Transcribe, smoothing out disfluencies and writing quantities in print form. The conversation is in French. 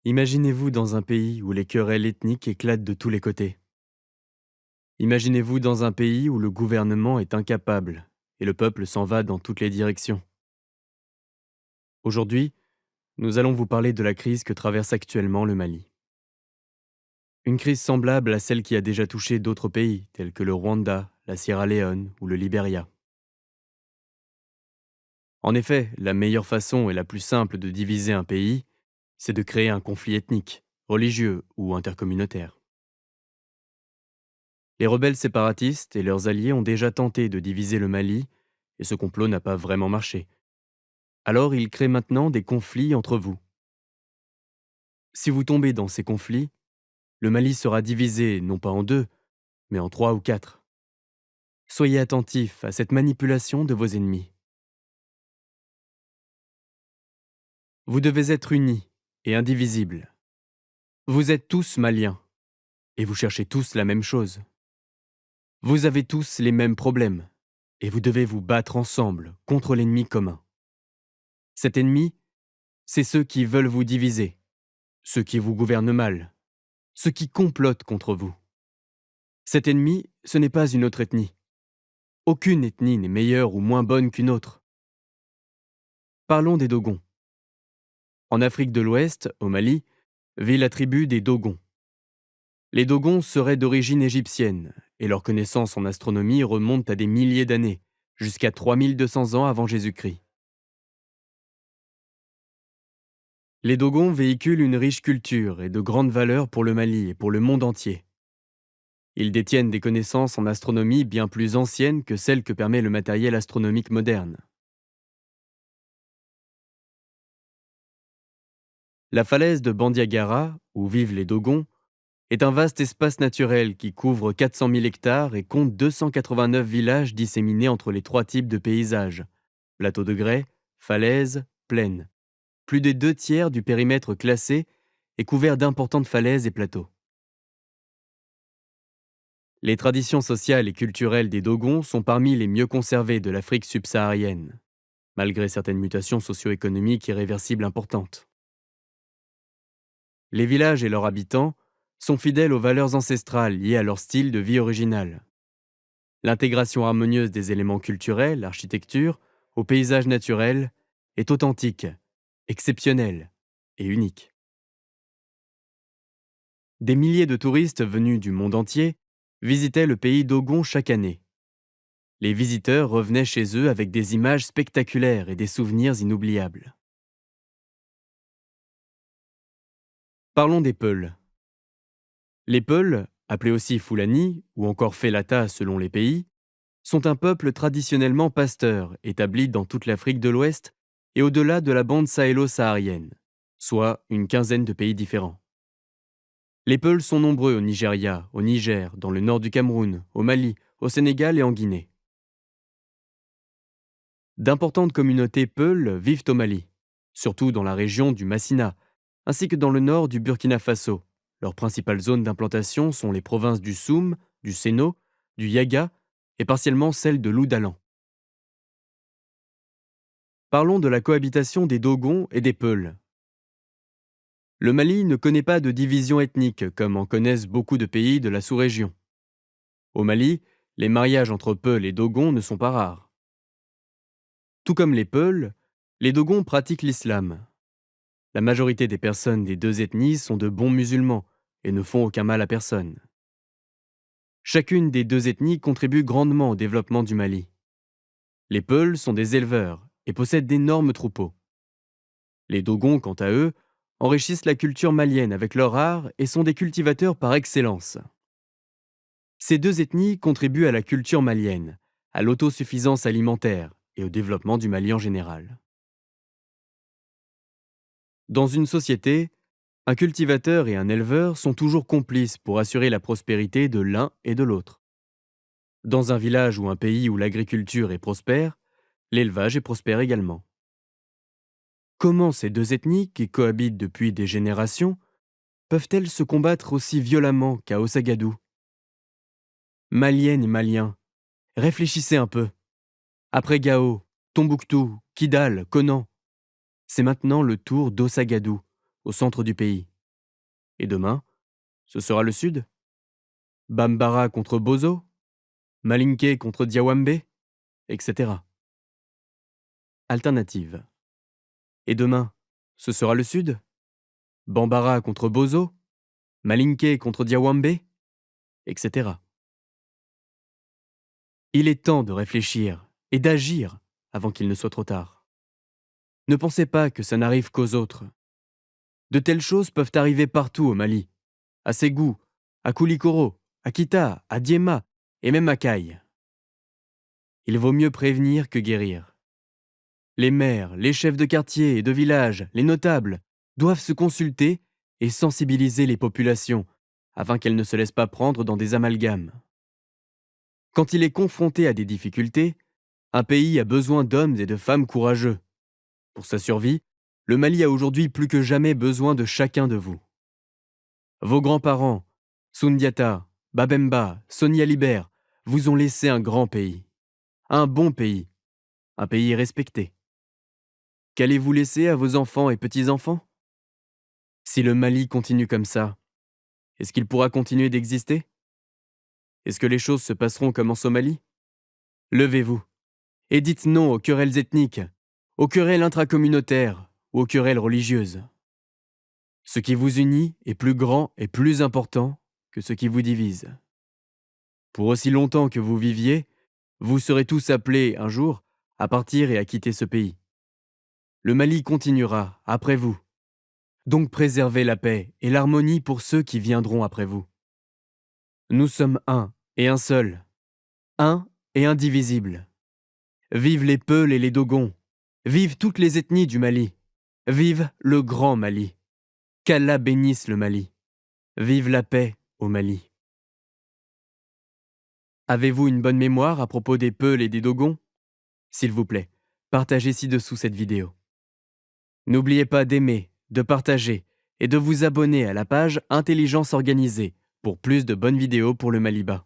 Imaginez-vous dans un pays où les querelles ethniques éclatent de tous les côtés. Imaginez-vous dans un pays où le gouvernement est incapable et le peuple s'en va dans toutes les directions. Aujourd'hui, nous allons vous parler de la crise que traverse actuellement le Mali. Une crise semblable à celle qui a déjà touché d'autres pays, tels que le Rwanda, la Sierra Leone ou le Liberia. En effet, la meilleure façon et la plus simple de diviser un pays, c'est de créer un conflit ethnique, religieux ou intercommunautaire. Les rebelles séparatistes et leurs alliés ont déjà tenté de diviser le Mali, et ce complot n'a pas vraiment marché. Alors ils créent maintenant des conflits entre vous. Si vous tombez dans ces conflits, le Mali sera divisé non pas en deux, mais en trois ou quatre. Soyez attentifs à cette manipulation de vos ennemis. Vous devez être unis et indivisibles. Vous êtes tous maliens, et vous cherchez tous la même chose. Vous avez tous les mêmes problèmes, et vous devez vous battre ensemble contre l'ennemi commun. Cet ennemi, c'est ceux qui veulent vous diviser, ceux qui vous gouvernent mal, ceux qui complotent contre vous. Cet ennemi, ce n'est pas une autre ethnie. Aucune ethnie n'est meilleure ou moins bonne qu'une autre. Parlons des Dogons. En Afrique de l'Ouest, au Mali, vit la tribu des Dogons. Les Dogons seraient d'origine égyptienne, et leurs connaissances en astronomie remontent à des milliers d'années, jusqu'à 3200 ans avant Jésus-Christ. Les Dogons véhiculent une riche culture et de grandes valeurs pour le Mali et pour le monde entier. Ils détiennent des connaissances en astronomie bien plus anciennes que celles que permet le matériel astronomique moderne. La falaise de Bandiagara, où vivent les Dogons, est un vaste espace naturel qui couvre 400 000 hectares et compte 289 villages disséminés entre les trois types de paysages: plateau de grès, falaises, plaines. Plus des deux tiers du périmètre classé est couvert d'importantes falaises et plateaux. Les traditions sociales et culturelles des Dogons sont parmi les mieux conservées de l'Afrique subsaharienne, malgré certaines mutations socio-économiques irréversibles importantes. Les villages et leurs habitants sont fidèles aux valeurs ancestrales liées à leur style de vie original. L'intégration harmonieuse des éléments culturels, architecture, au paysage naturel est authentique, exceptionnelle et unique. Des milliers de touristes venus du monde entier visitaient le pays Dogon chaque année. Les visiteurs revenaient chez eux avec des images spectaculaires et des souvenirs inoubliables. Parlons des Peuls. Les Peuls, appelés aussi Fulani ou encore Felata selon les pays, sont un peuple traditionnellement pasteur établi dans toute l'Afrique de l'Ouest et au-delà de la bande sahélo-saharienne, soit une quinzaine de pays différents. Les Peuls sont nombreux au Nigeria, au Niger, dans le nord du Cameroun, au Mali, au Sénégal et en Guinée. D'importantes communautés Peuls vivent au Mali, surtout dans la région du Massina, ainsi que dans le nord du Burkina Faso. Leurs principales zones d'implantation sont les provinces du Soum, du Séno, du Yaga et partiellement celle de l'Oudalan. Parlons de la cohabitation des Dogons et des Peuls. Le Mali ne connaît pas de division ethnique comme en connaissent beaucoup de pays de la sous-région. Au Mali, les mariages entre Peuls et Dogons ne sont pas rares. Tout comme les Peuls, les Dogons pratiquent l'islam. La majorité des personnes des deux ethnies sont de bons musulmans et ne font aucun mal à personne. Chacune des deux ethnies contribue grandement au développement du Mali. Les Peuls sont des éleveurs et possèdent d'énormes troupeaux. Les Dogons, quant à eux, enrichissent la culture malienne avec leur art et sont des cultivateurs par excellence. Ces deux ethnies contribuent à la culture malienne, à l'autosuffisance alimentaire et au développement du Mali en général. Dans une société, un cultivateur et un éleveur sont toujours complices pour assurer la prospérité de l'un et de l'autre. Dans un village ou un pays où l'agriculture est prospère, l'élevage est prospère également. Comment ces deux ethnies, qui cohabitent depuis des générations, peuvent-elles se combattre aussi violemment qu'à Ossagadou? Maliennes et Maliens, réfléchissez un peu. Après Gao, Tombouctou, Kidal, Conan, c'est maintenant le tour d'Ossagadou, au centre du pays. Et demain, ce sera le Sud. Bambara contre Bozo, Malinké contre Diawambé, etc. Alternative. Et demain, ce sera le Sud. Bambara contre Bozo, Malinké contre Diawambé, etc. Il est temps de réfléchir et d'agir avant qu'il ne soit trop tard. Ne pensez pas que ça n'arrive qu'aux autres. De telles choses peuvent arriver partout au Mali. À Ségou, à Koulikoro, à Kita, à Diema et même à Caille. Il vaut mieux prévenir que guérir. Les maires, les chefs de quartier et de village, les notables, doivent se consulter et sensibiliser les populations afin qu'elles ne se laissent pas prendre dans des amalgames. Quand il est confronté à des difficultés, un pays a besoin d'hommes et de femmes courageux. Pour sa survie, le Mali a aujourd'hui plus que jamais besoin de chacun de vous. Vos grands-parents, Soundiata, Babemba, Sonia Libert, vous ont laissé un grand pays. Un bon pays. Un pays respecté. Qu'allez-vous laisser à vos enfants et petits-enfants? Si le Mali continue comme ça, est-ce qu'il pourra continuer d'exister? Est-ce que les choses se passeront comme en Somalie? Levez-vous et dites non aux querelles ethniques, aux querelles intracommunautaires ou aux querelles religieuses. Ce qui vous unit est plus grand et plus important que ce qui vous divise. Pour aussi longtemps que vous viviez, vous serez tous appelés un jour à partir et à quitter ce pays. Le Mali continuera après vous. Donc préservez la paix et l'harmonie pour ceux qui viendront après vous. Nous sommes un et un seul, un et indivisible. Vive les Peuls et les Dogons, vive toutes les ethnies du Mali, vive le grand Mali. Qu'Allah bénisse le Mali. Vive la paix au Mali. Avez-vous une bonne mémoire à propos des Peuls et des Dogons? S'il vous plaît, partagez ci-dessous cette vidéo. N'oubliez pas d'aimer, de partager et de vous abonner à la page Intelligence Organisée pour plus de bonnes vidéos pour le Maliba.